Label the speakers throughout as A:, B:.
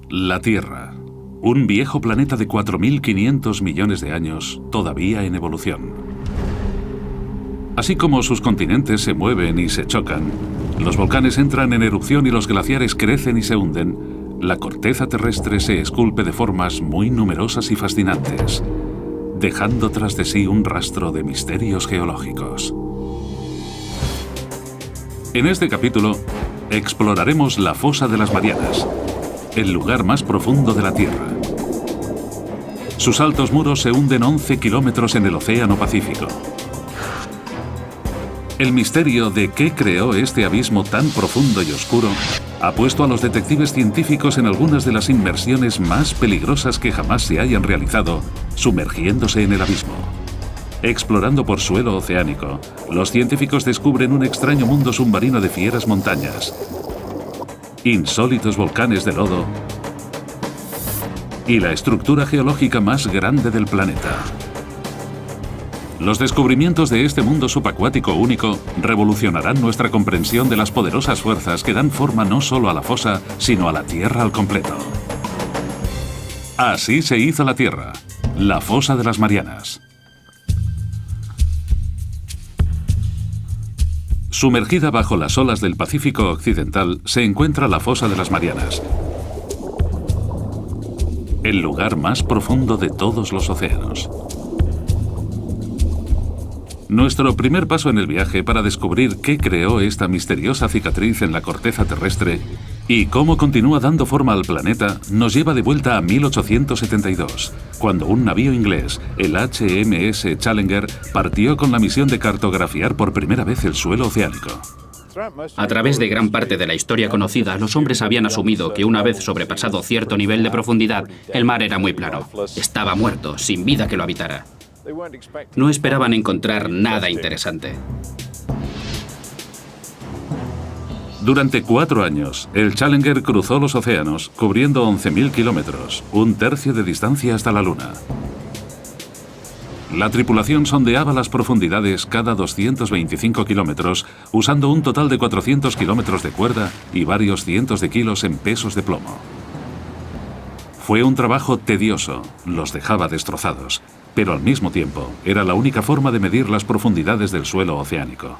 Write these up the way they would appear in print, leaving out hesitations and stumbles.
A: La Tierra, un viejo planeta de 4.500 millones de años, todavía en evolución. Así como sus continentes se mueven y se chocan, los volcanes entran en erupción y los glaciares crecen y se hunden, la corteza terrestre se esculpe de formas muy numerosas y fascinantes, dejando tras de sí un rastro de misterios geológicos. En este capítulo, exploraremos la Fosa de las Marianas, el lugar más profundo de la Tierra. Sus altos muros se hunden 11 kilómetros en el Océano Pacífico. El misterio de qué creó este abismo tan profundo y oscuro ha puesto a los detectives científicos en algunas de las inmersiones más peligrosas que jamás se hayan realizado, sumergiéndose en el abismo. Explorando por suelo oceánico, los científicos descubren un extraño mundo submarino de fieras montañas, insólitos volcanes de lodo y la estructura geológica más grande del planeta. Los descubrimientos de este mundo subacuático único revolucionarán nuestra comprensión de las poderosas fuerzas que dan forma no solo a la fosa, sino a la Tierra al completo. Así se hizo la Tierra, la Fosa de las Marianas. Sumergida bajo las olas del Pacífico Occidental se encuentra la Fosa de las Marianas, el lugar más profundo de todos los océanos. Nuestro primer paso en el viaje para descubrir qué creó esta misteriosa cicatriz en la corteza terrestre y cómo continúa dando forma al planeta nos lleva de vuelta a 1872, cuando un navío inglés, el HMS Challenger, partió con la misión de cartografiar por primera vez el suelo oceánico.
B: A través de gran parte de la historia conocida, los hombres habían asumido que una vez sobrepasado cierto nivel de profundidad, el mar era muy plano. Estaba muerto, sin vida que lo habitara. No esperaban encontrar nada interesante.
A: Durante 4 años, el Challenger cruzó los océanos, cubriendo 11.000 kilómetros, un tercio de distancia hasta la Luna. La tripulación sondeaba las profundidades cada 225 kilómetros, usando un total de 400 kilómetros de cuerda y varios cientos de kilos en pesos de plomo. Fue un trabajo tedioso, los dejaba destrozados, pero al mismo tiempo era la única forma de medir las profundidades del suelo oceánico.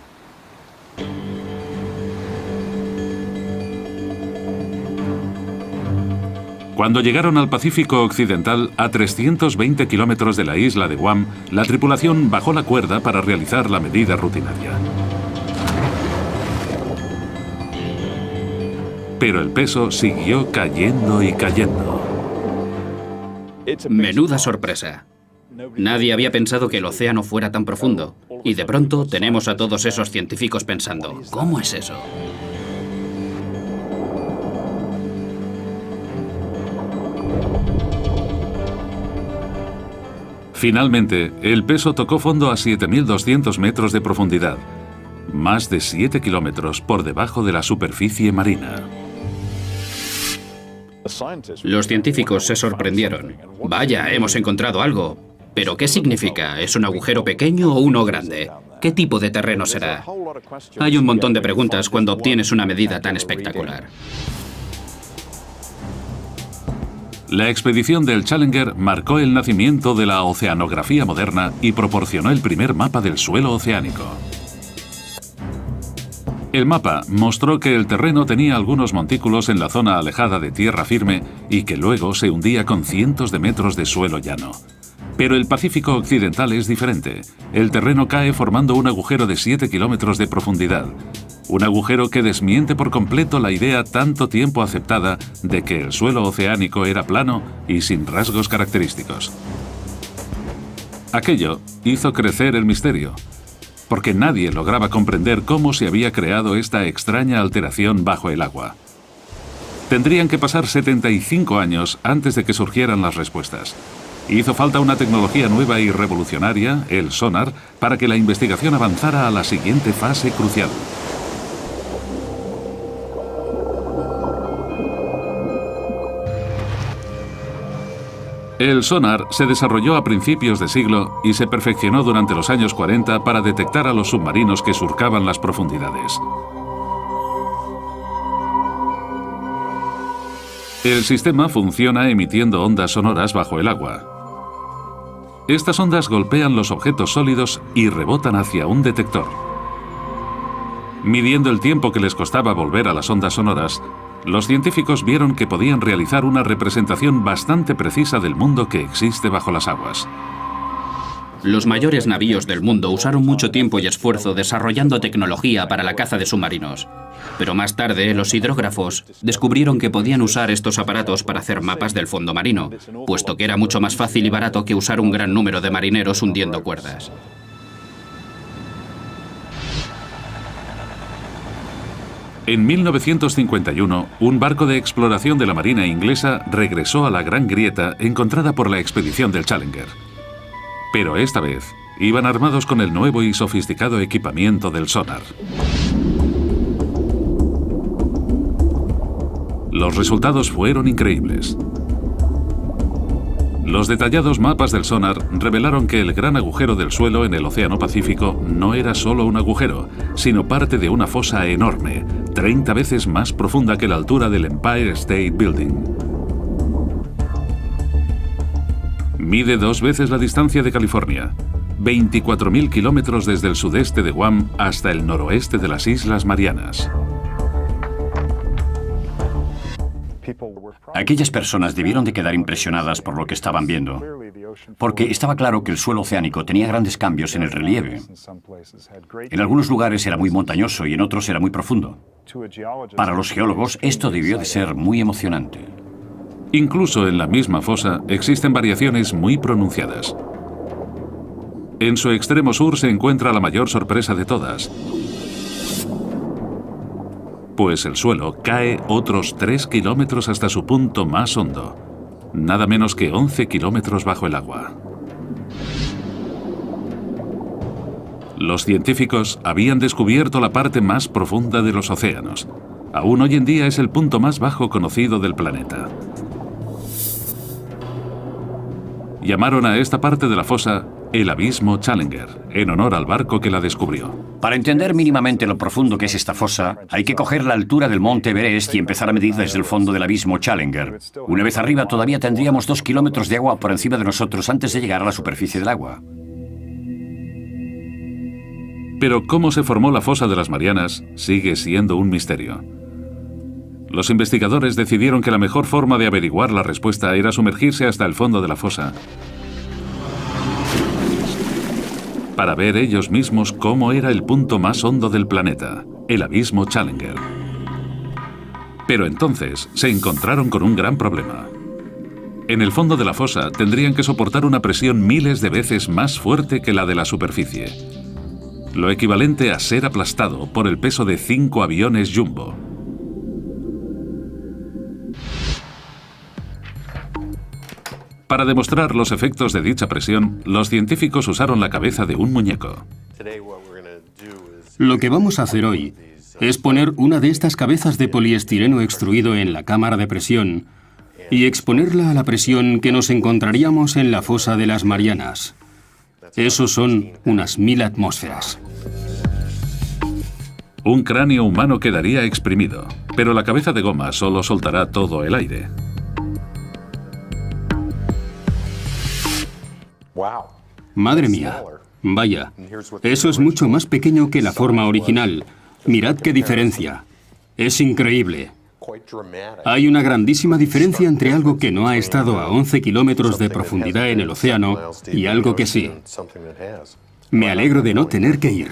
A: Cuando llegaron al Pacífico Occidental, a 320 kilómetros de la isla de Guam, la tripulación bajó la cuerda para realizar la medida rutinaria. Pero el peso siguió cayendo y cayendo.
B: Menuda sorpresa. Nadie había pensado que el océano fuera tan profundo. Y de pronto tenemos a todos esos científicos pensando, ¿cómo es eso?
A: Finalmente, el peso tocó fondo a 7.200 metros de profundidad, más de 7 kilómetros por debajo de la superficie marina.
B: Los científicos se sorprendieron. Vaya, hemos encontrado algo. ¿Pero qué significa? ¿Es un agujero pequeño o uno grande? ¿Qué tipo de terreno será? Hay un montón de preguntas cuando obtienes una medida tan espectacular.
A: La expedición del Challenger marcó el nacimiento de la oceanografía moderna y proporcionó el primer mapa del suelo oceánico. El mapa mostró que el terreno tenía algunos montículos en la zona alejada de tierra firme y que luego se hundía con cientos de metros de suelo llano. Pero el Pacífico Occidental es diferente. El terreno cae formando un agujero de 7 kilómetros de profundidad. Un agujero que desmiente por completo la idea tanto tiempo aceptada de que el suelo oceánico era plano y sin rasgos característicos. Aquello hizo crecer el misterio, porque nadie lograba comprender cómo se había creado esta extraña alteración bajo el agua. Tendrían que pasar 75 años antes de que surgieran las respuestas. Hizo falta una tecnología nueva y revolucionaria, el sonar, para que la investigación avanzara a la siguiente fase crucial. El sonar se desarrolló a principios de siglo y se perfeccionó durante los años 40 para detectar a los submarinos que surcaban las profundidades. El sistema funciona emitiendo ondas sonoras bajo el agua. Estas ondas golpean los objetos sólidos y rebotan hacia un detector. Midiendo el tiempo que les costaba volver a las ondas sonoras, los científicos vieron que podían realizar una representación bastante precisa del mundo que existe bajo las aguas.
B: Los mayores navíos del mundo usaron mucho tiempo y esfuerzo desarrollando tecnología para la caza de submarinos. Pero más tarde, los hidrógrafos descubrieron que podían usar estos aparatos para hacer mapas del fondo marino, puesto que era mucho más fácil y barato que usar un gran número de marineros hundiendo cuerdas.
A: En 1951, un barco de exploración de la Marina inglesa regresó a la Gran Grieta encontrada por la expedición del Challenger. Pero esta vez, iban armados con el nuevo y sofisticado equipamiento del sonar. Los resultados fueron increíbles. Los detallados mapas del sonar revelaron que el gran agujero del suelo en el Océano Pacífico no era solo un agujero, sino parte de una fosa enorme, 30 veces más profunda que la altura del Empire State Building. Mide 2 veces la distancia de California, 24.000 kilómetros desde el sudeste de Guam hasta el noroeste de las Islas Marianas.
C: Aquellas personas debieron de quedar impresionadas por lo que estaban viendo, porque estaba claro que el suelo oceánico tenía grandes cambios en el relieve. En algunos lugares era muy montañoso y en otros era muy profundo. Para los geólogos esto debió de ser muy emocionante.
A: Incluso en la misma fosa existen variaciones muy pronunciadas. En su extremo sur se encuentra la mayor sorpresa de todas, pues el suelo cae otros 3 kilómetros hasta su punto más hondo, nada menos que 11 kilómetros bajo el agua. Los científicos habían descubierto la parte más profunda de los océanos. Aún hoy en día es el punto más bajo conocido del planeta. Llamaron a esta parte de la fosa el Abismo Challenger, en honor al barco que la descubrió.
C: Para entender mínimamente lo profundo que es esta fosa, hay que coger la altura del monte Everest y empezar a medir desde el fondo del Abismo Challenger. Una vez arriba todavía tendríamos 2 kilómetros de agua por encima de nosotros antes de llegar a la superficie del agua.
A: Pero cómo se formó la fosa de las Marianas sigue siendo un misterio. Los investigadores decidieron que la mejor forma de averiguar la respuesta era sumergirse hasta el fondo de la fosa, para ver ellos mismos cómo era el punto más hondo del planeta, el Abismo Challenger. Pero entonces se encontraron con un gran problema. En el fondo de la fosa tendrían que soportar una presión miles de veces más fuerte que la de la superficie, lo equivalente a ser aplastado por el peso de 5 aviones Jumbo. Para demostrar los efectos de dicha presión, los científicos usaron la cabeza de un muñeco.
D: Lo que vamos a hacer hoy es poner una de estas cabezas de poliestireno extruido en la cámara de presión y exponerla a la presión que nos encontraríamos en la fosa de las Marianas. Eso son unas 1000 atmósferas.
A: Un cráneo humano quedaría exprimido, pero la cabeza de goma solo soltará todo el aire.
D: Madre mía, vaya, eso es mucho más pequeño que la forma original. Mirad qué diferencia. Es increíble. Hay una grandísima diferencia entre algo que no ha estado a 11 kilómetros de profundidad en el océano y algo que sí. Me alegro de no tener que ir.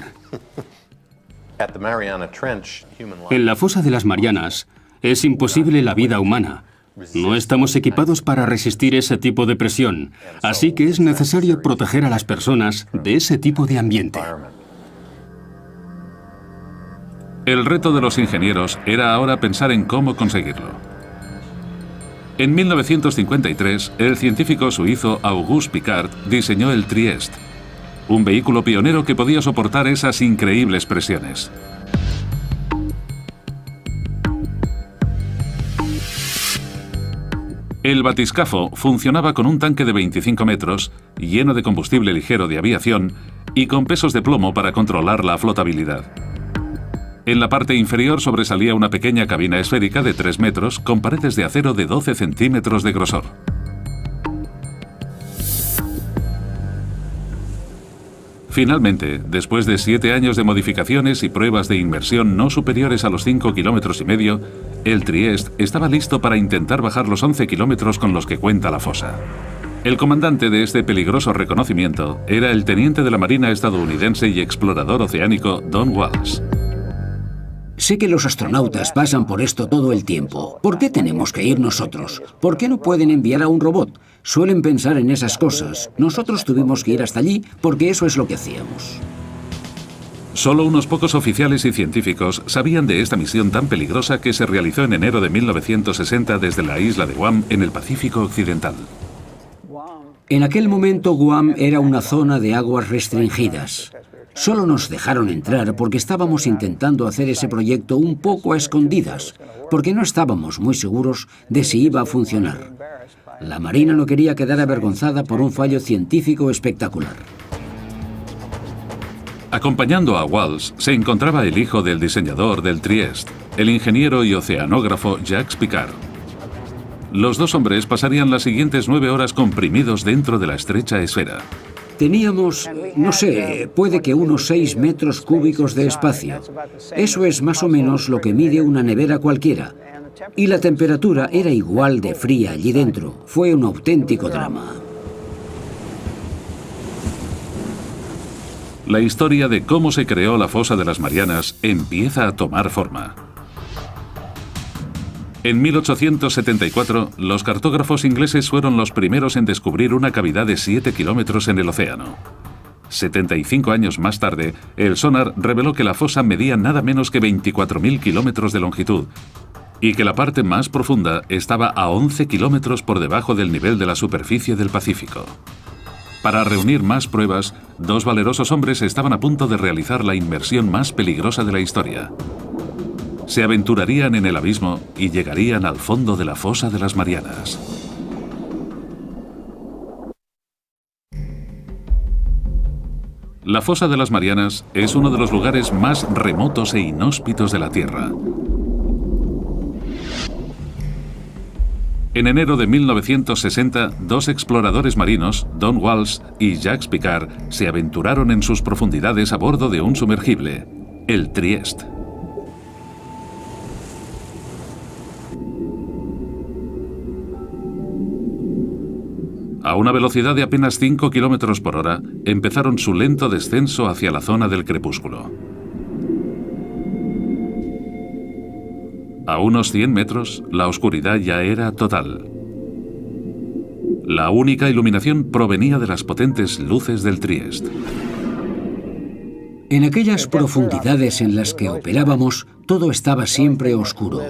D: En la fosa de las Marianas es imposible la vida humana. No estamos equipados para resistir ese tipo de presión, así que es necesario proteger a las personas de ese tipo de ambiente.
A: El reto de los ingenieros era ahora pensar en cómo conseguirlo. En 1953, el científico suizo Auguste Piccard diseñó el Trieste, un vehículo pionero que podía soportar esas increíbles presiones. El batiscafo funcionaba con un tanque de 25 metros, lleno de combustible ligero de aviación y con pesos de plomo para controlar la flotabilidad. En la parte inferior sobresalía una pequeña cabina esférica de 3 metros con paredes de acero de 12 centímetros de grosor. Finalmente, después de 7 años de modificaciones y pruebas de inmersión no superiores a los 5,5 kilómetros, el Trieste estaba listo para intentar bajar los 11 kilómetros con los que cuenta la fosa. El comandante de este peligroso reconocimiento era el teniente de la Marina estadounidense y explorador oceánico Don Walsh.
E: Sé que los astronautas pasan por esto todo el tiempo. ¿Por qué tenemos que ir nosotros? ¿Por qué no pueden enviar a un robot? Suelen pensar en esas cosas. Nosotros tuvimos que ir hasta allí porque eso es lo que hacíamos.
A: Solo unos pocos oficiales y científicos sabían de esta misión tan peligrosa que se realizó en enero de 1960 desde la isla de Guam en el Pacífico Occidental.
E: En aquel momento Guam era una zona de aguas restringidas. Solo nos dejaron entrar porque estábamos intentando hacer ese proyecto un poco a escondidas, porque no estábamos muy seguros de si iba a funcionar. La Marina no quería quedar avergonzada por un fallo científico espectacular.
A: Acompañando a Walsh se encontraba el hijo del diseñador del Trieste, el ingeniero y oceanógrafo Jacques Piccard. Los dos hombres pasarían las siguientes 9 horas comprimidos dentro de la estrecha esfera.
E: Teníamos, no sé, puede que unos 6 metros cúbicos de espacio. Eso es más o menos lo que mide una nevera cualquiera. Y la temperatura era igual de fría allí dentro. Fue un auténtico drama.
A: La historia de cómo se creó la fosa de las Marianas empieza a tomar forma. En 1874, los cartógrafos ingleses fueron los primeros en descubrir una cavidad de 7 kilómetros en el océano. 75 años más tarde, el sonar reveló que la fosa medía nada menos que 24.000 kilómetros de longitud y que la parte más profunda estaba a 11 kilómetros por debajo del nivel de la superficie del Pacífico. Para reunir más pruebas, 2 valerosos hombres estaban a punto de realizar la inmersión más peligrosa de la historia. Se aventurarían en el abismo y llegarían al fondo de la fosa de las Marianas. La fosa de las Marianas es uno de los lugares más remotos e inhóspitos de la Tierra. En enero de 1960, 2 exploradores marinos, Don Walsh y Jacques Piccard, se aventuraron en sus profundidades a bordo de un sumergible, el Trieste. A una velocidad de apenas 5 kilómetros por hora, empezaron su lento descenso hacia la zona del crepúsculo. A unos 100 metros, la oscuridad ya era total. La única iluminación provenía de las potentes luces del Trieste.
E: En aquellas profundidades en las que operábamos, todo estaba siempre oscuro.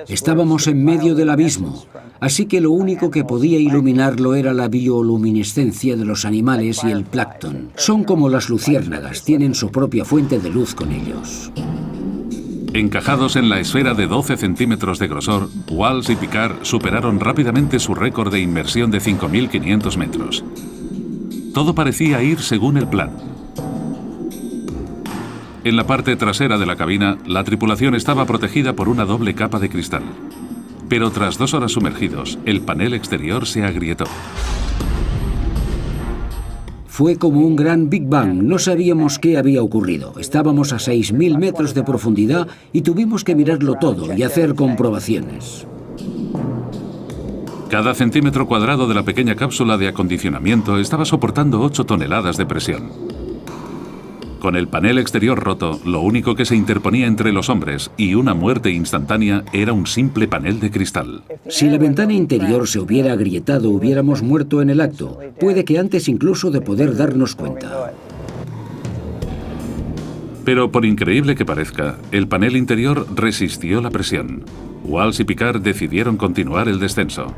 E: Estábamos en medio del abismo, así que lo único que podía iluminarlo era la bioluminiscencia de los animales y el plancton. Son como las luciérnagas, tienen su propia fuente de luz con ellos.
A: Encajados en la esfera de 12 centímetros de grosor, Walsh y Piccard superaron rápidamente su récord de inmersión de 5.500 metros. Todo parecía ir según el plan. En la parte trasera de la cabina, la tripulación estaba protegida por una doble capa de cristal. Pero tras 2 horas sumergidos, el panel exterior se agrietó.
E: Fue como un gran Big Bang, no sabíamos qué había ocurrido. Estábamos a 6.000 metros de profundidad y tuvimos que mirarlo todo y hacer comprobaciones.
A: Cada centímetro cuadrado de la pequeña cápsula de acondicionamiento estaba soportando 8 toneladas de presión. Con el panel exterior roto, lo único que se interponía entre los hombres y una muerte instantánea era un simple panel de cristal.
E: Si la ventana interior se hubiera agrietado, hubiéramos muerto en el acto. Puede que antes incluso de poder darnos cuenta.
A: Pero por increíble que parezca, el panel interior resistió la presión. Walsh y Piccard decidieron continuar el descenso.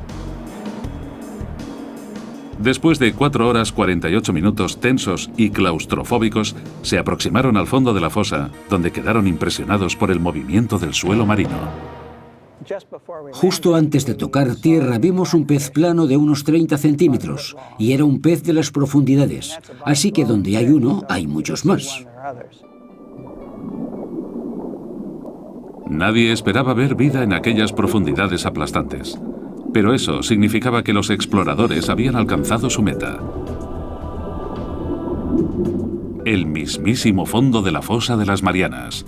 A: Después de 4 horas 48 minutos tensos y claustrofóbicos, se aproximaron al fondo de la fosa, donde quedaron impresionados por el movimiento del suelo marino.
E: Justo antes de tocar tierra vimos un pez plano de unos 30 centímetros, y era un pez de las profundidades, así que donde hay uno, hay muchos más.
A: Nadie esperaba ver vida en aquellas profundidades aplastantes. Pero eso significaba que los exploradores habían alcanzado su meta. El mismísimo fondo de la fosa de las Marianas.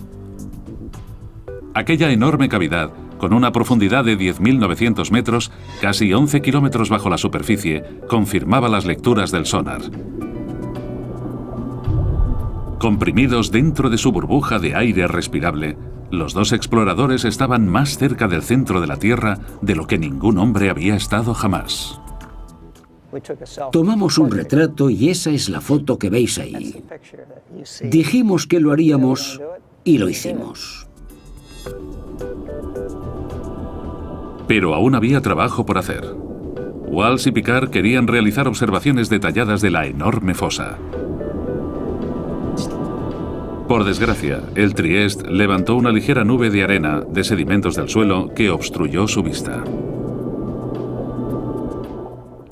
A: Aquella enorme cavidad, con una profundidad de 10.900 metros, casi 11 kilómetros bajo la superficie, confirmaba las lecturas del sonar. Comprimidos dentro de su burbuja de aire respirable, los dos exploradores estaban más cerca del centro de la Tierra de lo que ningún hombre había estado jamás.
E: Tomamos un retrato y esa es la foto que veis ahí. Dijimos que lo haríamos y lo hicimos.
A: Pero aún había trabajo por hacer. Walsh y Picard querían realizar observaciones detalladas de la enorme fosa. Por desgracia, el Trieste levantó una ligera nube de arena de sedimentos del suelo que obstruyó su vista.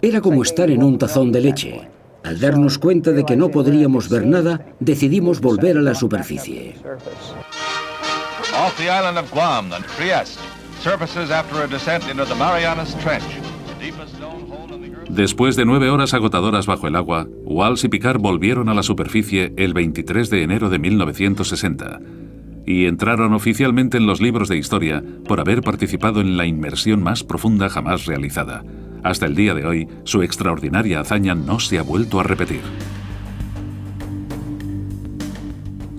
E: Era como estar en un tazón de leche. Al darnos cuenta de que no podríamos ver nada, decidimos volver a la superficie.
F: Off the island of Guam, the Trieste surfaces after a descent into the Marianas Trench.
A: Después de 9 horas agotadoras bajo el agua, Walsh y Picard volvieron a la superficie el 23 de enero de 1960 y entraron oficialmente en los libros de historia por haber participado en la inmersión más profunda jamás realizada. Hasta el día de hoy, su extraordinaria hazaña no se ha vuelto a repetir.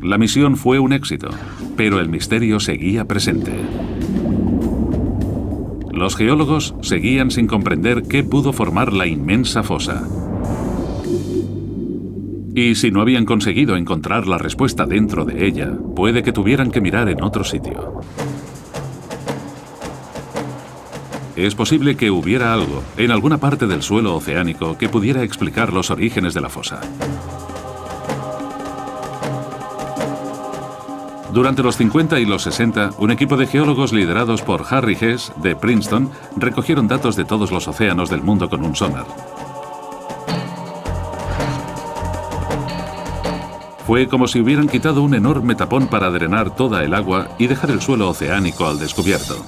A: La misión fue un éxito, pero el misterio seguía presente. Los geólogos seguían sin comprender qué pudo formar la inmensa fosa. Y si no habían conseguido encontrar la respuesta dentro de ella, puede que tuvieran que mirar en otro sitio. Es posible que hubiera algo en alguna parte del suelo oceánico que pudiera explicar los orígenes de la fosa. Durante los 50 y los 60, un equipo de geólogos liderados por Harry Hess, de Princeton, recogieron datos de todos los océanos del mundo con un sonar. Fue como si hubieran quitado un enorme tapón para drenar toda el agua y dejar el suelo oceánico al descubierto.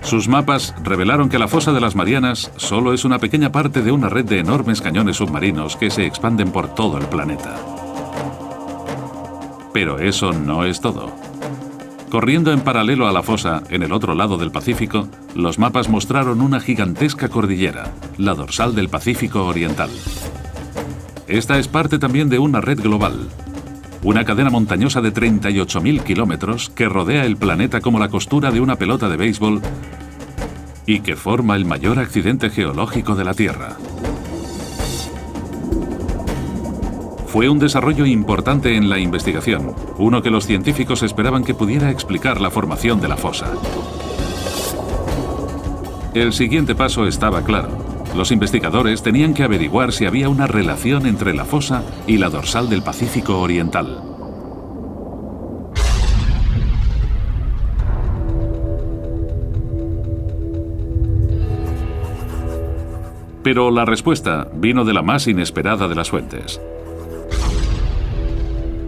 A: Sus mapas revelaron que la fosa de las Marianas solo es una pequeña parte de una red de enormes cañones submarinos que se expanden por todo el planeta. Pero eso no es todo. Corriendo en paralelo a la fosa, en el otro lado del Pacífico, los mapas mostraron una gigantesca cordillera, la dorsal del Pacífico Oriental. Esta es parte también de una red global, una cadena montañosa de 38.000 kilómetros que rodea el planeta como la costura de una pelota de béisbol y que forma el mayor accidente geológico de la Tierra. Fue un desarrollo importante en la investigación, uno que los científicos esperaban que pudiera explicar la formación de la fosa. El siguiente paso estaba claro. Los investigadores tenían que averiguar si había una relación entre la fosa y la dorsal del Pacífico Oriental. Pero la respuesta vino de la más inesperada de las fuentes.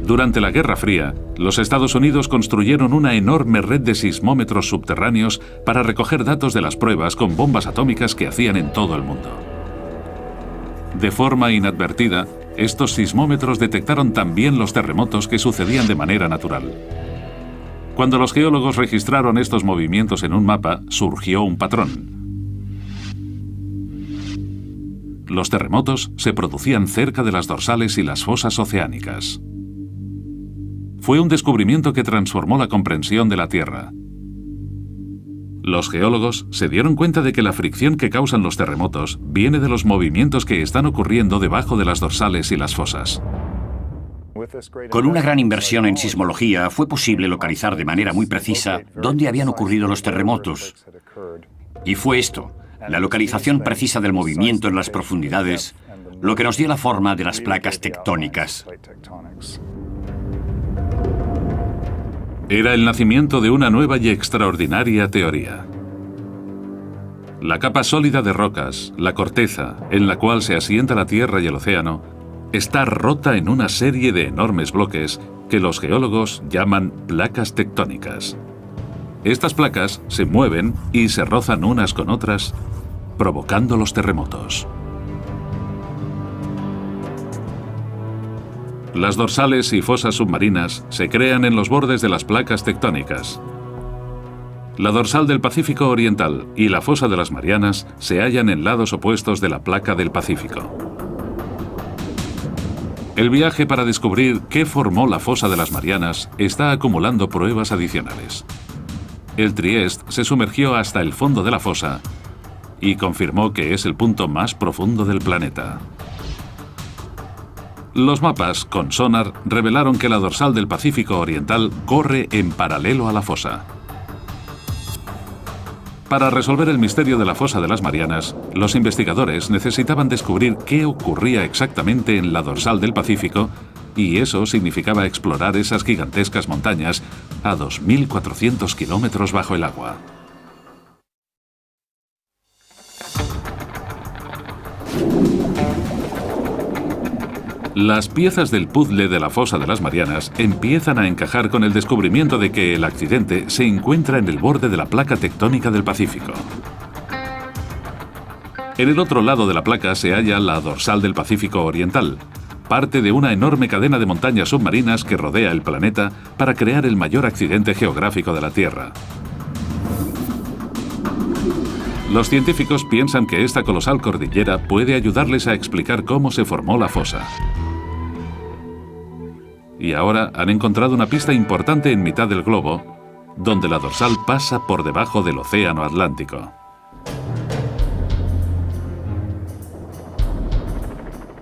A: Durante la Guerra Fría, los Estados Unidos construyeron una enorme red de sismómetros subterráneos para recoger datos de las pruebas con bombas atómicas que hacían en todo el mundo. De forma inadvertida, estos sismómetros detectaron también los terremotos que sucedían de manera natural. Cuando los geólogos registraron estos movimientos en un mapa, surgió un patrón. Los terremotos se producían cerca de las dorsales y las fosas oceánicas. Fue un descubrimiento que transformó la comprensión de la Tierra. Los geólogos se dieron cuenta de que la fricción que causan los terremotos viene de los movimientos que están ocurriendo debajo de las dorsales y las fosas.
C: Con una gran inversión en sismología fue posible localizar de manera muy precisa dónde habían ocurrido los terremotos. Y fue esto, la localización precisa del movimiento en las profundidades, lo que nos dio la forma de las placas tectónicas.
A: Era el nacimiento de una nueva y extraordinaria teoría. La capa sólida de rocas, la corteza, en la cual se asienta la Tierra y el océano, está rota en una serie de enormes bloques que los geólogos llaman placas tectónicas. Estas placas se mueven y se rozan unas con otras, provocando los terremotos. Las dorsales y fosas submarinas se crean en los bordes de las placas tectónicas. La dorsal del Pacífico Oriental y la fosa de las Marianas se hallan en lados opuestos de la placa del Pacífico. El viaje para descubrir qué formó la fosa de las Marianas está acumulando pruebas adicionales. El Trieste se sumergió hasta el fondo de la fosa y confirmó que es el punto más profundo del planeta. Los mapas con sonar revelaron que la dorsal del Pacífico Oriental corre en paralelo a la fosa. Para resolver el misterio de la fosa de las Marianas, los investigadores necesitaban descubrir qué ocurría exactamente en la dorsal del Pacífico, y eso significaba explorar esas gigantescas montañas a 2.400 kilómetros bajo el agua. Las piezas del puzzle de la fosa de las Marianas empiezan a encajar con el descubrimiento de que el accidente se encuentra en el borde de la placa tectónica del Pacífico. En el otro lado de la placa se halla la dorsal del Pacífico Oriental, parte de una enorme cadena de montañas submarinas que rodea el planeta para crear el mayor accidente geográfico de la Tierra. Los científicos piensan que esta colosal cordillera puede ayudarles a explicar cómo se formó la fosa. Y ahora han encontrado una pista importante en mitad del globo, donde la dorsal pasa por debajo del Océano Atlántico.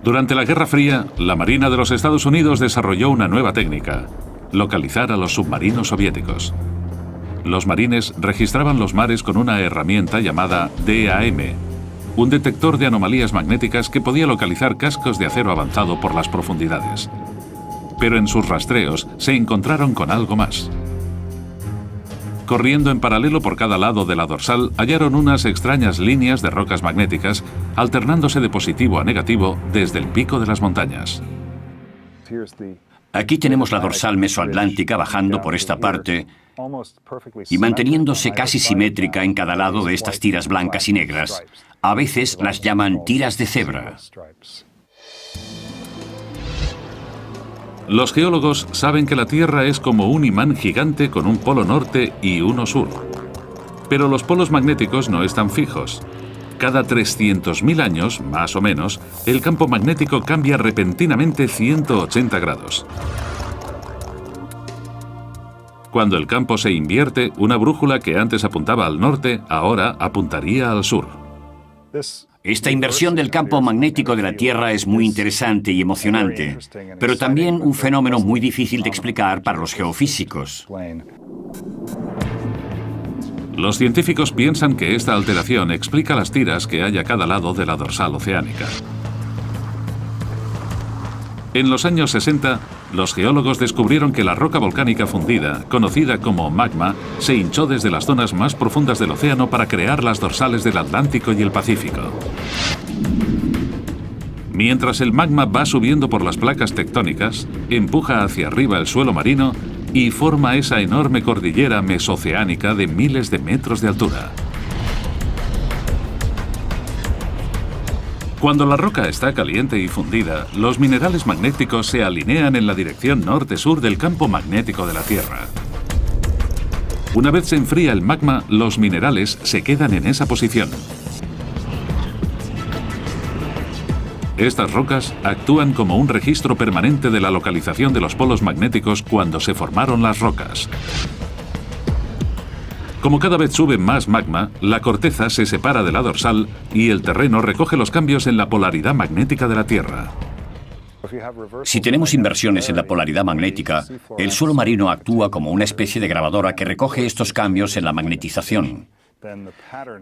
A: Durante la Guerra Fría, la Marina de los Estados Unidos desarrolló una nueva técnica: localizar a los submarinos soviéticos. Los marines registraban los mares con una herramienta llamada DAM, un detector de anomalías magnéticas que podía localizar cascos de acero avanzado por las profundidades. Pero en sus rastreos se encontraron con algo más. Corriendo en paralelo por cada lado de la dorsal, hallaron unas extrañas líneas de rocas magnéticas, alternándose de positivo a negativo desde el pico de las montañas.
C: Aquí tenemos la dorsal mesoatlántica bajando por esta parte y manteniéndose casi simétrica en cada lado de estas tiras blancas y negras. A veces las llaman tiras de cebra.
A: Los geólogos saben que la Tierra es como un imán gigante con un polo norte y uno sur. Pero los polos magnéticos no están fijos. Cada 300.000 años, más o menos, el campo magnético cambia repentinamente 180 grados. Cuando el campo se invierte, una brújula que antes apuntaba al norte, ahora apuntaría al sur.
C: Esta inversión del campo magnético de la Tierra es muy interesante y emocionante, pero también un fenómeno muy difícil de explicar para los geofísicos.
A: Los científicos piensan que esta alteración explica las tiras que hay a cada lado de la dorsal oceánica. En los años 60, los geólogos descubrieron que la roca volcánica fundida, conocida como magma, se hinchó desde las zonas más profundas del océano para crear las dorsales del Atlántico y el Pacífico. Mientras el magma va subiendo por las placas tectónicas, empuja hacia arriba el suelo marino y forma esa enorme cordillera mesoceánica de miles de metros de altura. Cuando la roca está caliente y fundida, los minerales magnéticos se alinean en la dirección norte-sur del campo magnético de la Tierra. Una vez se enfría el magma, los minerales se quedan en esa posición. Estas rocas actúan como un registro permanente de la localización de los polos magnéticos cuando se formaron las rocas. Como cada vez sube más magma, la corteza se separa de la dorsal y el terreno recoge los cambios en la polaridad magnética de la Tierra.
C: Si tenemos inversiones en la polaridad magnética, el suelo marino actúa como una especie de grabadora que recoge estos cambios en la magnetización.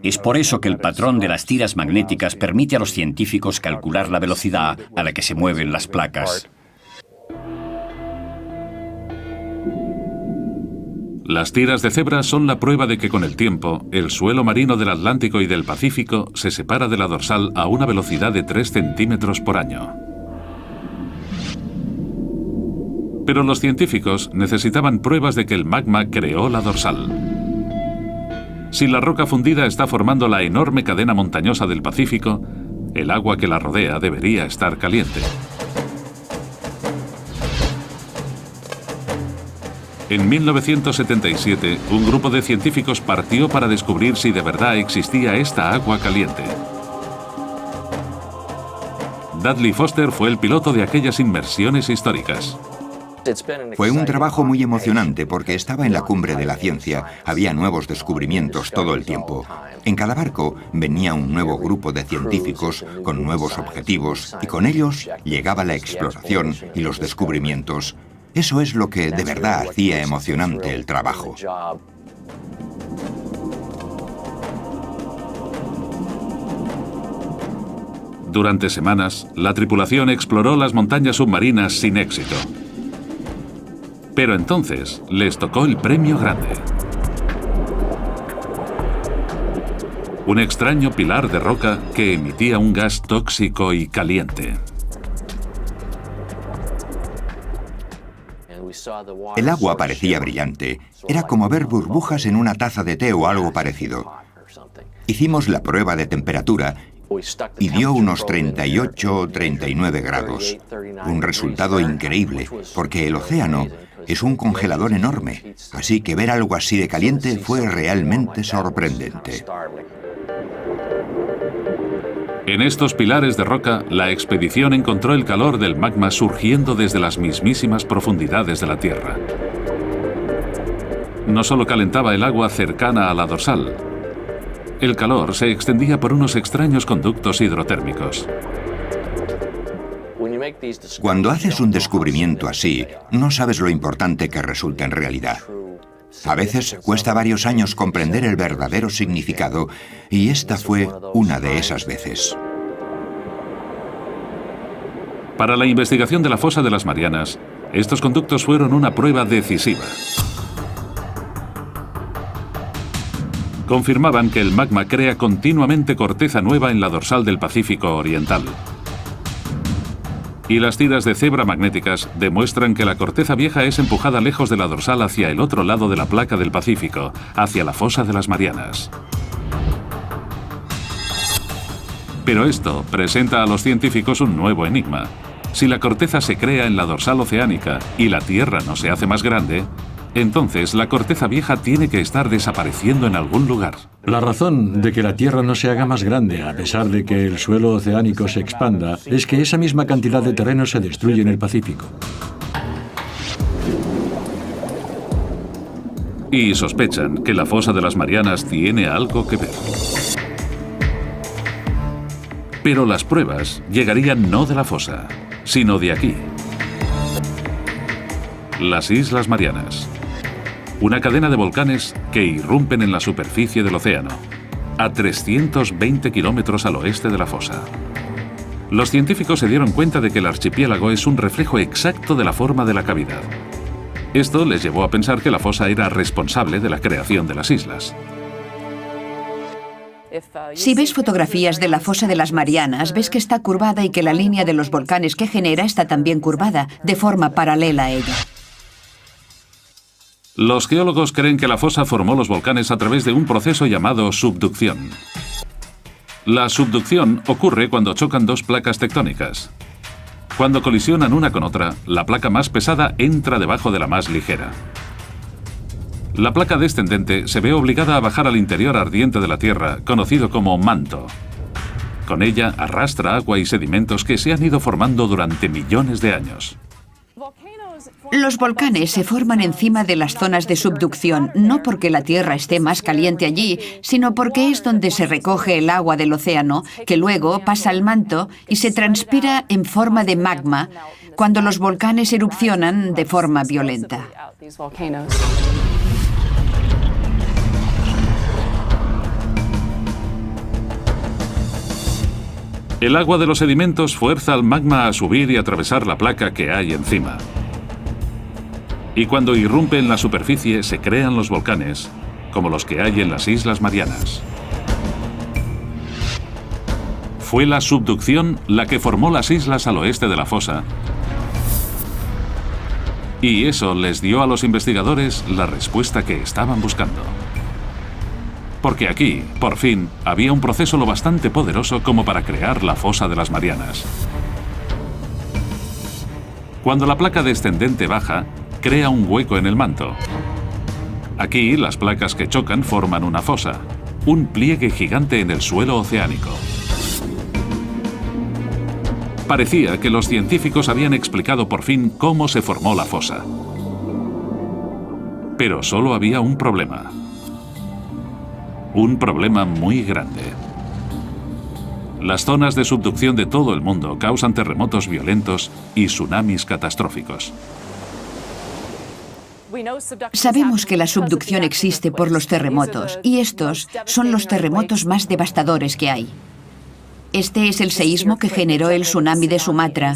C: Es por eso que el patrón de las tiras magnéticas permite a los científicos calcular la velocidad a la que se mueven las placas.
A: Las tiras de cebra son la prueba de que con el tiempo, el suelo marino del Atlántico y del Pacífico se separa de la dorsal a una velocidad de 3 centímetros por año. Pero los científicos necesitaban pruebas de que el magma creó la dorsal. Si la roca fundida está formando la enorme cadena montañosa del Pacífico, el agua que la rodea debería estar caliente. En 1977, un grupo de científicos partió para descubrir si de verdad existía esta agua caliente. Dudley Foster fue el piloto de aquellas inmersiones históricas.
G: Fue un trabajo muy emocionante porque estaba en la cumbre de la ciencia, había nuevos descubrimientos todo el tiempo. En cada barco venía un nuevo grupo de científicos con nuevos objetivos y con ellos llegaba la exploración y los descubrimientos. Eso es lo que de verdad hacía emocionante el trabajo.
A: Durante semanas, la tripulación exploró las montañas submarinas sin éxito. Pero entonces les tocó el premio grande. Un extraño pilar de roca que emitía un gas tóxico y caliente.
G: El agua parecía brillante. Era como ver burbujas en una taza de té o algo parecido. Hicimos la prueba de temperatura y dio unos 38 o 39 grados. Un resultado increíble, porque el océano es un congelador enorme, así que ver algo así de caliente fue realmente sorprendente.
A: En estos pilares de roca, la expedición encontró el calor del magma surgiendo desde las mismísimas profundidades de la Tierra. No solo calentaba el agua cercana a la dorsal, el calor se extendía por unos extraños conductos hidrotérmicos.
G: Cuando haces un descubrimiento así, no sabes lo importante que resulta en realidad. A veces cuesta varios años comprender el verdadero significado, y esta fue una de esas veces.
A: Para la investigación de la fosa de las Marianas, estos conductos fueron una prueba decisiva. Confirmaban que el magma crea continuamente corteza nueva en la dorsal del Pacífico Oriental. Y las tiras de cebra magnéticas demuestran que la corteza vieja es empujada lejos de la dorsal hacia el otro lado de la placa del Pacífico, hacia la fosa de las Marianas. Pero esto presenta a los científicos un nuevo enigma. Si la corteza se crea en la dorsal oceánica y la Tierra no se hace más grande, entonces la corteza vieja tiene que estar desapareciendo en algún lugar.
H: La razón de que la Tierra no se haga más grande, a pesar de que el suelo oceánico se expanda, es que esa misma cantidad de terreno se destruye en el Pacífico.
A: Y sospechan que la fosa de las Marianas tiene algo que ver. Pero las pruebas llegarían no de la fosa, sino de aquí. Las Islas Marianas. Una cadena de volcanes que irrumpen en la superficie del océano, a 320 kilómetros al oeste de la fosa. Los científicos se dieron cuenta de que el archipiélago es un reflejo exacto de la forma de la cavidad. Esto les llevó a pensar que la fosa era responsable de la creación de las islas.
I: Si ves fotografías de la fosa de las Marianas, ves que está curvada y que la línea de los volcanes que genera está también curvada, de forma paralela a ella.
A: Los geólogos creen que la fosa formó los volcanes a través de un proceso llamado subducción. La subducción ocurre cuando chocan dos placas tectónicas. Cuando colisionan una con otra, la placa más pesada entra debajo de la más ligera. La placa descendente se ve obligada a bajar al interior ardiente de la Tierra, conocido como manto. Con ella arrastra agua y sedimentos que se han ido formando durante millones de años.
I: Los volcanes se forman encima de las zonas de subducción, no porque la Tierra esté más caliente allí, sino porque es donde se recoge el agua del océano, que luego pasa al manto y se transpira en forma de magma cuando los volcanes erupcionan de forma violenta.
A: El agua de los sedimentos fuerza al magma a subir y atravesar la placa que hay encima. Y cuando irrumpe en la superficie se crean los volcanes, como los que hay en las Islas Marianas. Fue la subducción la que formó las islas al oeste de la fosa Y eso les dio a los investigadores la respuesta que estaban buscando. Porque aquí, por fin, había un proceso lo bastante poderoso como para crear la fosa de las Marianas. Cuando la placa descendente baja, crea un hueco en el manto. Aquí, las placas que chocan forman una fosa, un pliegue gigante en el suelo oceánico. Parecía que los científicos habían explicado por fin cómo se formó la fosa. Pero solo había un problema. Un problema muy grande. Las zonas de subducción de todo el mundo causan terremotos violentos y tsunamis catastróficos.
I: Sabemos que la subducción existe por los terremotos, y estos son los terremotos más devastadores que hay. Este es el seísmo que generó el tsunami de Sumatra.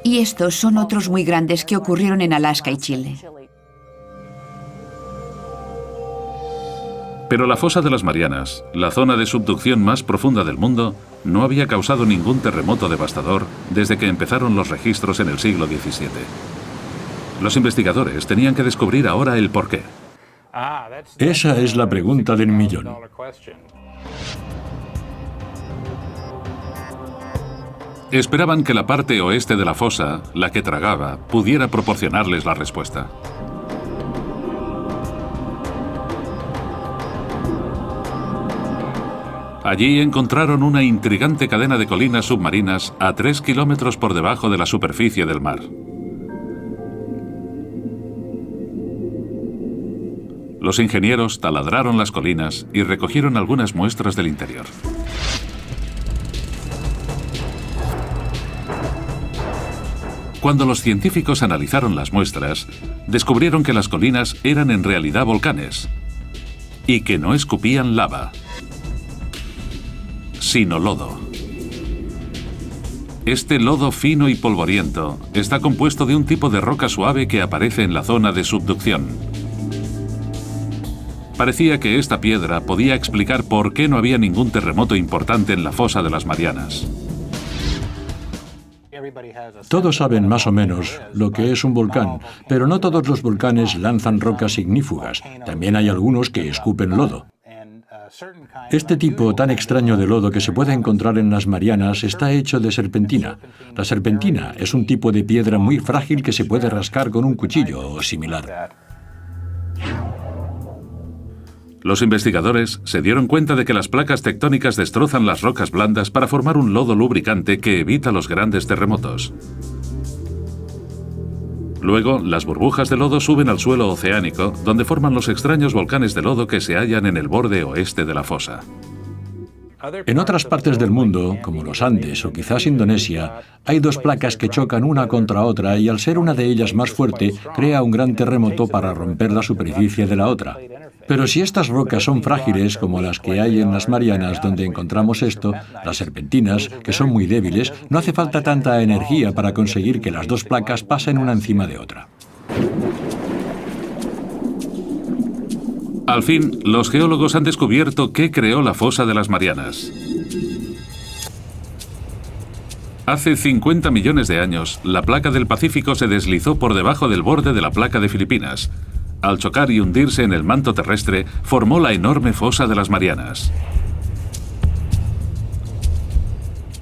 I: Y estos son otros muy grandes que ocurrieron en Alaska y Chile.
A: Pero la fosa de las Marianas, la zona de subducción más profunda del mundo, no había causado ningún terremoto devastador desde que empezaron los registros en el siglo XVII. Los investigadores tenían que descubrir ahora el porqué.
H: Esa es la pregunta del millón.
A: Esperaban que la parte oeste de la fosa, la que tragaba, pudiera proporcionarles la respuesta. Allí encontraron una intrigante cadena de colinas submarinas a 3 kilómetros por debajo de la superficie del mar. Los ingenieros taladraron las colinas y recogieron algunas muestras del interior. Cuando los científicos analizaron las muestras, descubrieron que las colinas eran en realidad volcanes y que no escupían lava, sino lodo. Este lodo fino y polvoriento está compuesto de un tipo de roca suave que aparece en la zona de subducción. Parecía que esta piedra podía explicar por qué no había ningún terremoto importante en la fosa de las Marianas.
H: Todos saben más o menos lo que es un volcán, pero no todos los volcanes lanzan rocas ignífugas. También hay algunos que escupen lodo. Este tipo tan extraño de lodo que se puede encontrar en las Marianas está hecho de serpentina. La serpentina es un tipo de piedra muy frágil que se puede rascar con un cuchillo o similar.
A: Los investigadores se dieron cuenta de que las placas tectónicas destrozan las rocas blandas para formar un lodo lubricante que evita los grandes terremotos. Luego, las burbujas de lodo suben al suelo oceánico, donde forman los extraños volcanes de lodo que se hallan en el borde oeste de la fosa.
H: En otras partes del mundo, como los Andes o quizás Indonesia, hay dos placas que chocan una contra otra y al ser una de ellas más fuerte, crea un gran terremoto para romper la superficie de la otra. Pero si estas rocas son frágiles, como las que hay en las Marianas donde encontramos esto, las serpentinas, que son muy débiles, no hace falta tanta energía para conseguir que las dos placas pasen una encima de otra.
A: Al fin, los geólogos han descubierto qué creó la fosa de las Marianas. Hace 50 millones de años, la placa del Pacífico se deslizó por debajo del borde de la placa de Filipinas. Al chocar y hundirse en el manto terrestre, formó la enorme fosa de las Marianas.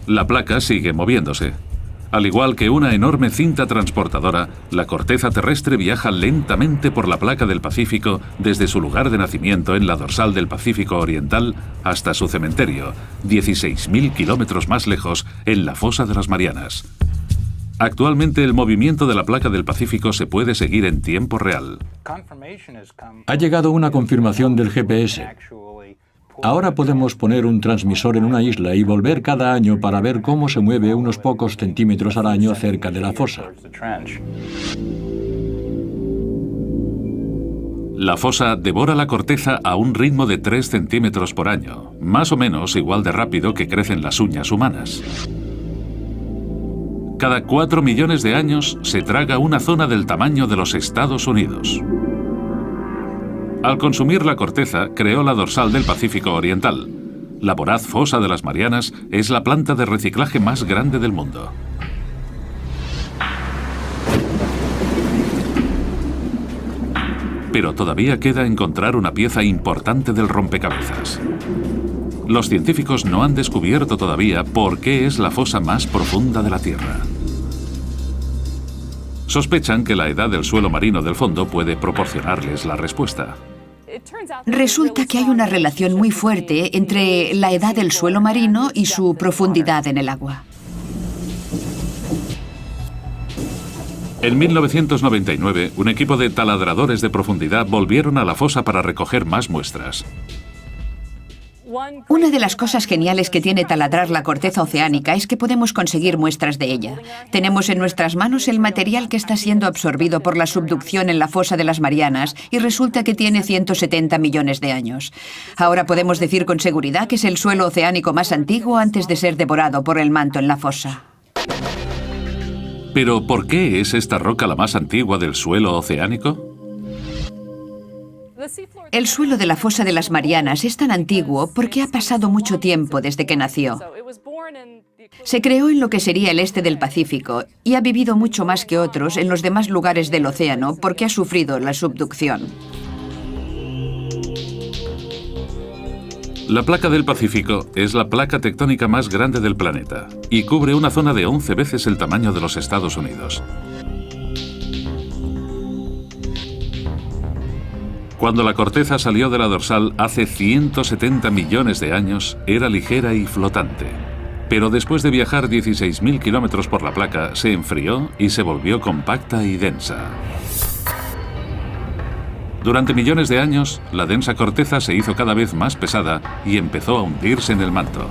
A: La placa sigue moviéndose. Al igual que una enorme cinta transportadora, la corteza terrestre viaja lentamente por la placa del Pacífico desde su lugar de nacimiento en la dorsal del Pacífico Oriental hasta su cementerio, 16.000 kilómetros más lejos, en la fosa de las Marianas. Actualmente el movimiento de la placa del Pacífico se puede seguir en tiempo real.
H: Ha llegado una confirmación del GPS. Ahora podemos poner un transmisor en una isla y volver cada año para ver cómo se mueve unos pocos centímetros al año cerca de la fosa.
A: La fosa devora la corteza a un ritmo de 3 centímetros por año, más o menos igual de rápido que crecen las uñas humanas. Cada 4 millones de años se traga una zona del tamaño de los Estados Unidos. Al consumir la corteza, creó la dorsal del Pacífico Oriental. La voraz fosa de las Marianas es la planta de reciclaje más grande del mundo. Pero todavía queda encontrar una pieza importante del rompecabezas. Los científicos no han descubierto todavía por qué es la fosa más profunda de la Tierra. Sospechan que la edad del suelo marino del fondo puede proporcionarles la respuesta.
I: Resulta que hay una relación muy fuerte entre la edad del suelo marino y su profundidad en el agua.
A: En 1999, un equipo de taladradores de profundidad volvieron a la fosa para recoger más muestras.
I: Una de las cosas geniales que tiene taladrar la corteza oceánica es que podemos conseguir muestras de ella. Tenemos en nuestras manos el material que está siendo absorbido por la subducción en la fosa de las Marianas y resulta que tiene 170 millones de años. Ahora podemos decir con seguridad que es el suelo oceánico más antiguo antes de ser devorado por el manto en la fosa.
A: ¿Pero por qué es esta roca la más antigua del suelo oceánico?
I: El suelo de la fosa de las Marianas es tan antiguo porque ha pasado mucho tiempo desde que nació. Se creó en lo que sería el este del Pacífico y ha vivido mucho más que otros en los demás lugares del océano porque ha sufrido la subducción.
A: La placa del Pacífico es la placa tectónica más grande del planeta y cubre una zona de 11 veces el tamaño de los Estados Unidos. Cuando la corteza salió de la dorsal hace 170 millones de años, era ligera y flotante. Pero después de viajar 16.000 kilómetros por la placa, se enfrió y se volvió compacta y densa. Durante millones de años, la densa corteza se hizo cada vez más pesada y empezó a hundirse en el manto.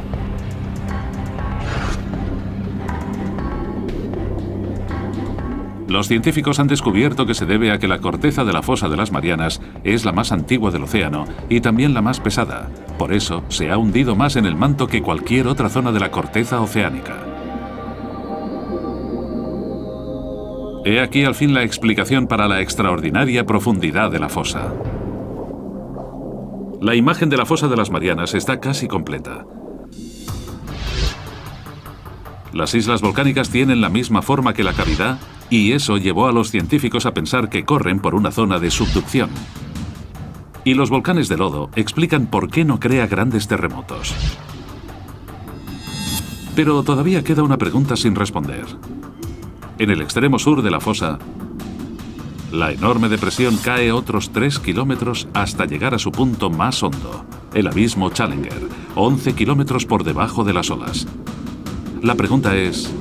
A: Los científicos han descubierto que se debe a que la corteza de la fosa de las Marianas es la más antigua del océano y también la más pesada. Por eso, se ha hundido más en el manto que cualquier otra zona de la corteza oceánica. He aquí al fin la explicación para la extraordinaria profundidad de la fosa. La imagen de la fosa de las Marianas está casi completa. Las islas volcánicas tienen la misma forma que la cavidad y eso llevó a los científicos a pensar que corren por una zona de subducción. Y los volcanes de lodo explican por qué no crea grandes terremotos. Pero todavía queda una pregunta sin responder. En el extremo sur de la fosa, la enorme depresión cae otros 3 kilómetros hasta llegar a su punto más hondo, el abismo Challenger, 11 kilómetros por debajo de las olas. La pregunta es,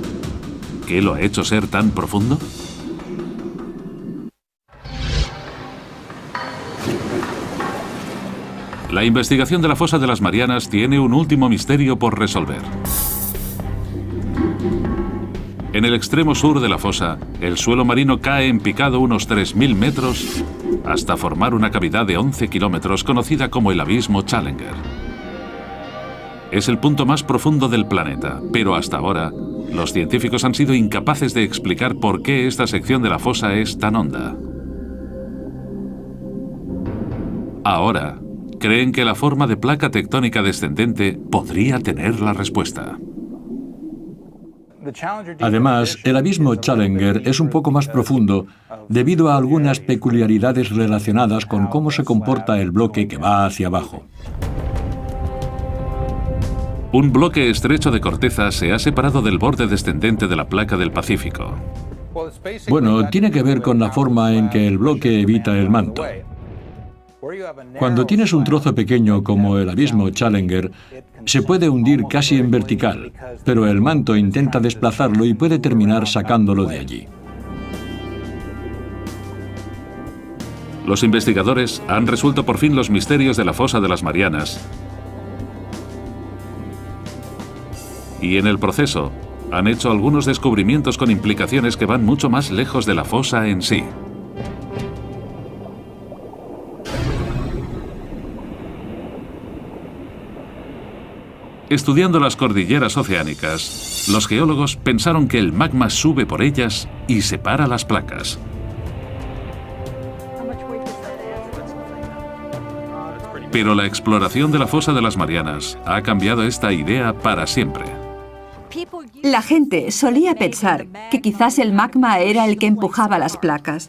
A: ¿qué lo ha hecho ser tan profundo? La investigación de la fosa de las Marianas tiene un último misterio por resolver. En el extremo sur de la fosa, el suelo marino cae en picado unos 3.000 metros hasta formar una cavidad de 11 kilómetros conocida como el abismo Challenger. Es el punto más profundo del planeta, pero hasta ahora, los científicos han sido incapaces de explicar por qué esta sección de la fosa es tan honda. Ahora, creen que la forma de placa tectónica descendente podría tener la respuesta.
H: Además, el abismo Challenger es un poco más profundo debido a algunas peculiaridades relacionadas con cómo se comporta el bloque que va hacia abajo.
A: Un bloque estrecho de corteza se ha separado del borde descendente de la placa del Pacífico.
H: Bueno, tiene que ver con la forma en que el bloque evita el manto. Cuando tienes un trozo pequeño como el abismo Challenger, se puede hundir casi en vertical, pero el manto intenta desplazarlo y puede terminar sacándolo de allí.
A: Los investigadores han resuelto por fin los misterios de la fosa de las Marianas. Y en el proceso, han hecho algunos descubrimientos con implicaciones que van mucho más lejos de la fosa en sí. Estudiando las cordilleras oceánicas, los geólogos pensaron que el magma sube por ellas y separa las placas. Pero la exploración de la fosa de las Marianas ha cambiado esta idea para siempre.
J: La gente solía pensar que quizás el magma era el que empujaba las placas.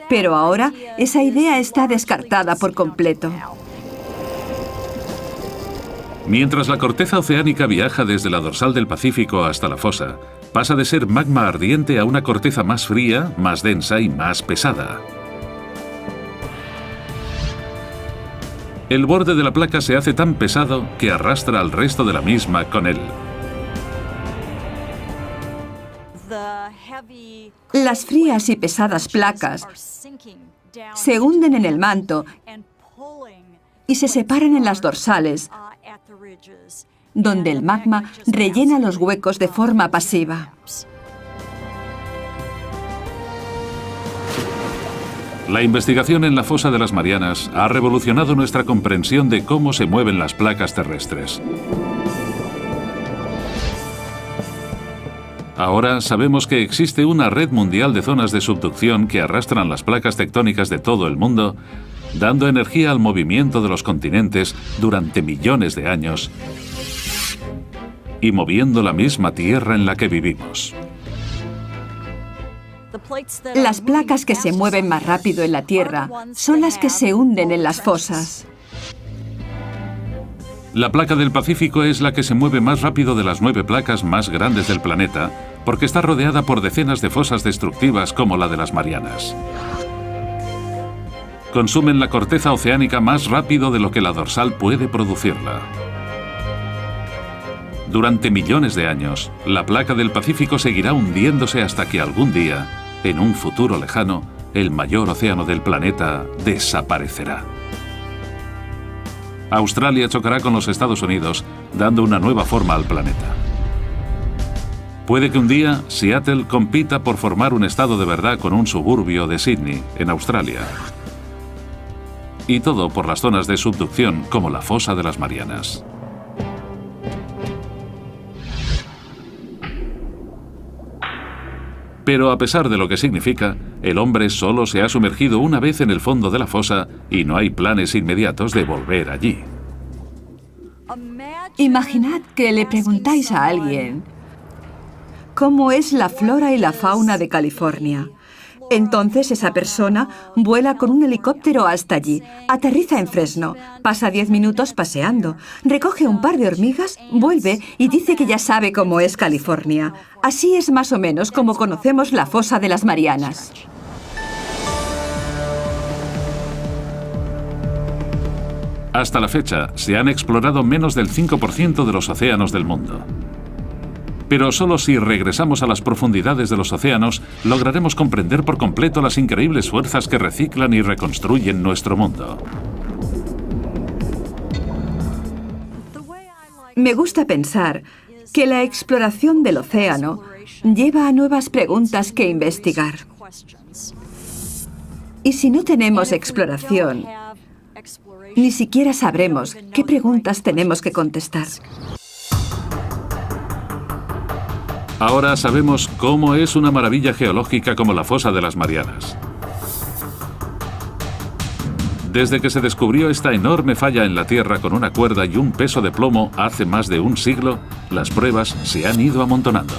I: Pero ahora esa idea está descartada por completo.
A: Mientras la corteza oceánica viaja desde la dorsal del Pacífico hasta la fosa, pasa de ser magma ardiente a una corteza más fría, más densa y más pesada. El borde de la placa se hace tan pesado que arrastra al resto de la misma con él.
I: Las frías y pesadas placas se hunden en el manto y se separan en las dorsales, donde el magma rellena los huecos de forma pasiva.
A: La investigación en la fosa de las Marianas ha revolucionado nuestra comprensión de cómo se mueven las placas terrestres. Ahora sabemos que existe una red mundial de zonas de subducción que arrastran las placas tectónicas de todo el mundo, dando energía al movimiento de los continentes durante millones de años y moviendo la misma Tierra en la que vivimos.
I: Las placas que se mueven más rápido en la Tierra son las que se hunden en las fosas.
A: La placa del Pacífico es la que se mueve más rápido de las 9 placas más grandes del planeta, porque está rodeada por decenas de fosas destructivas como la de las Marianas. Consumen la corteza oceánica más rápido de lo que la dorsal puede producirla. Durante millones de años, la placa del Pacífico seguirá hundiéndose hasta que algún día, en un futuro lejano, el mayor océano del planeta desaparecerá. Australia chocará con los Estados Unidos, dando una nueva forma al planeta. Puede que un día Seattle compita por formar un estado de verdad con un suburbio de Sydney, en Australia. Y todo por las zonas de subducción como la fosa de las Marianas. Pero a pesar de lo que significa, el hombre solo se ha sumergido una vez en el fondo de la fosa y no hay planes inmediatos de volver allí.
I: Imaginad que le preguntáis a alguien cómo es la flora y la fauna de California. Entonces esa persona vuela con un helicóptero hasta allí, aterriza en Fresno, pasa 10 minutos paseando, recoge un par de hormigas, vuelve y dice que ya sabe cómo es California. Así es más o menos como conocemos la fosa de las Marianas.
A: Hasta la fecha, se han explorado menos del 5% de los océanos del mundo. Pero solo si regresamos a las profundidades de los océanos, lograremos comprender por completo las increíbles fuerzas que reciclan y reconstruyen nuestro mundo.
I: Me gusta pensar que la exploración del océano lleva a nuevas preguntas que investigar. Y si no tenemos exploración, ni siquiera sabremos qué preguntas tenemos que contestar.
A: Ahora sabemos cómo es una maravilla geológica como la fosa de las Marianas. Desde que se descubrió esta enorme falla en la Tierra con una cuerda y un peso de plomo hace más de un siglo, las pruebas se han ido amontonando.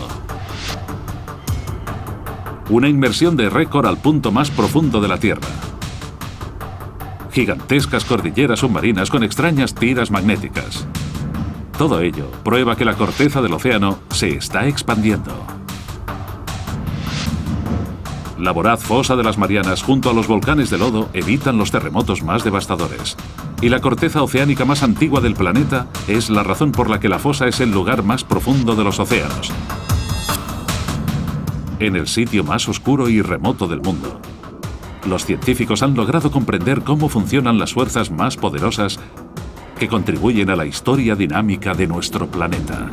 A: Una inmersión de récord al punto más profundo de la Tierra. Gigantescas cordilleras submarinas con extrañas tiras magnéticas. Todo ello prueba que la corteza del océano se está expandiendo. La voraz fosa de las Marianas junto a los volcanes de lodo evitan los terremotos más devastadores. Y la corteza oceánica más antigua del planeta es la razón por la que la fosa es el lugar más profundo de los océanos. En el sitio más oscuro y remoto del mundo, los científicos han logrado comprender cómo funcionan las fuerzas más poderosas que contribuyen a la historia dinámica de nuestro planeta.